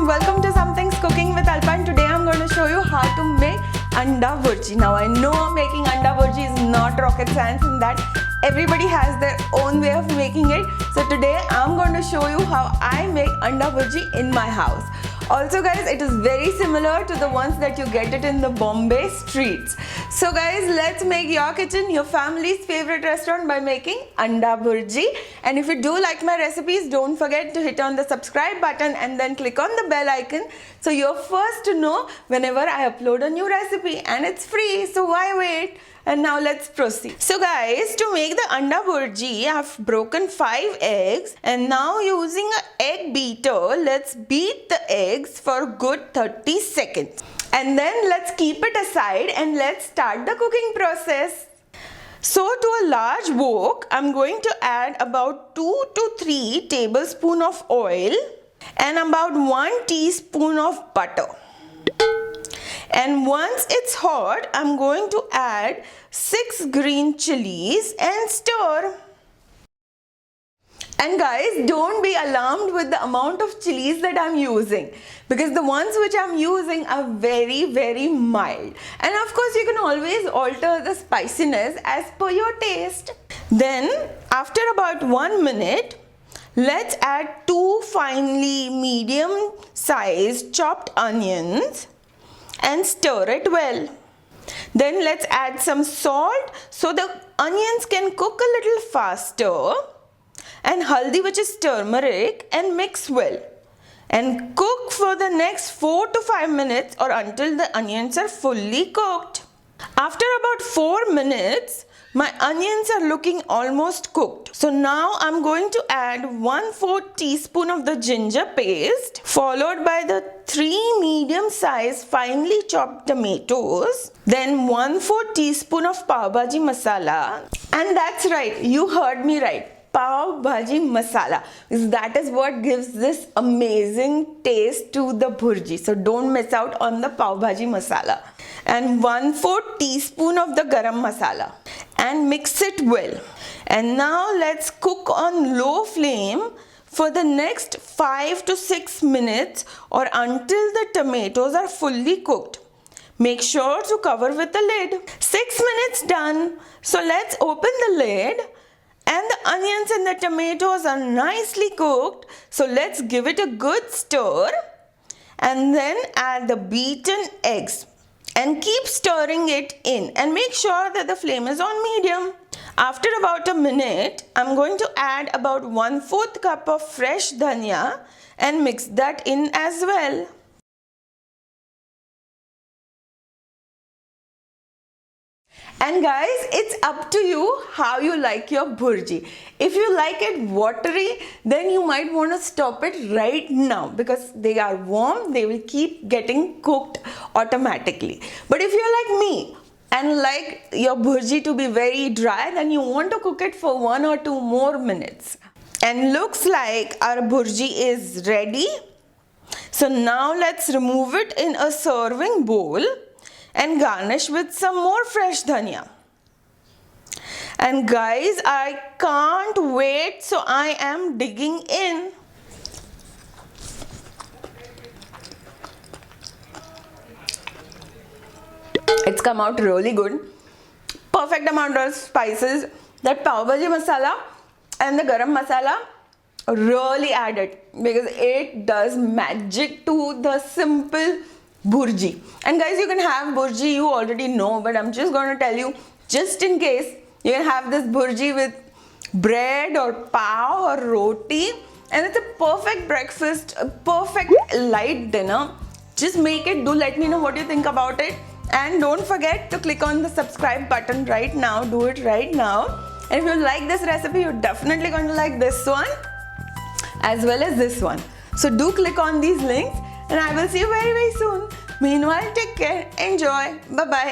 welcome to Some Things Cooking with Alpa, and today I'm going to show you how to make Anda Bhurji. Now I know making Anda Bhurji is not rocket science in that everybody has their own way of making it. So today I'm going to show you how I make Anda Bhurji in my house. Also guys, it is very similar to the ones that you get it in the Bombay streets. So guys, let's make your kitchen your family's favorite restaurant by making Anda Bhurji. And if you do like my recipes, don't forget to hit on the subscribe button and then click on the bell icon so you're first to know whenever I upload a new recipe, and it's free, so why wait? And now let's proceed. So guys, to make the Anda Bhurji, I've broken 5 eggs, and now using an egg beater, let's beat the eggs for a good 30 seconds. And then let's keep it aside and let's start the cooking process. So to a large wok, I'm going to add about 2 to 3 tablespoons of oil and about 1 teaspoon of butter. And once it's hot, I'm going to add 6 green chilies and stir. And guys, don't be alarmed with the amount of chilies that I'm using, because the ones which I'm using are very mild. And of course, you can always alter the spiciness as per your taste. Then, after about 1 minute, let's add 2 finely medium-sized chopped onions and stir it well. Then let's add some salt so the onions can cook a little faster, and haldi, which is turmeric, and mix well. And cook for the next 4 to 5 minutes or until the onions are fully cooked. After about 4 minutes, my onions are looking almost cooked. So now I'm going to add 1/4 teaspoon of the ginger paste, followed by the 3 medium-sized finely chopped tomatoes, then 1/4 teaspoon of pav bhaji masala. And that's right, you heard me right, pav bhaji masala, because that is what gives this amazing taste to the bhurji. So don't miss out on the pav bhaji masala. And 1/4 teaspoon of the garam masala, and mix it well. And now let's cook on low flame for the next 5 to 6 minutes or until the tomatoes are fully cooked. Make sure to cover with the lid. 6 minutes done. So let's open the lid, and the onions and the tomatoes are nicely cooked. So let's give it a good stir, and then add the beaten eggs. And keep stirring it in, and make sure that the flame is on medium. After about a minute, I'm going to add about 1/4 cup of fresh dhania and mix that in as well. And guys, it's up to you how you like your bhurji. If you like it watery, then you might want to stop it right now, because they are warm, they will keep getting cooked automatically. But if you're like me and like your bhurji to be very dry, then you want to cook it for 1 or 2 more minutes. And looks like our bhurji is ready. So now let's remove it in a serving bowl and garnish with some more fresh dhania. And guys, I can't wait, so I am digging in. It's come out really good. Perfect amount of spices. That pav bhaji masala and the garam masala really added, because it does magic to the simple bhurji. And guys, you can have bhurji, you already know, but I'm just going to tell you, just in case, you can have this bhurji with bread or pav or roti, and it's a perfect breakfast, a perfect light dinner. Just make it. Do let me know what you think about it, and don't forget to click on the subscribe button right now. Do it right now. And if you like this recipe, you're definitely going to like this one as well as this one. So do click on these links, and I will see you very soon. Meanwhile, take care, enjoy, bye bye.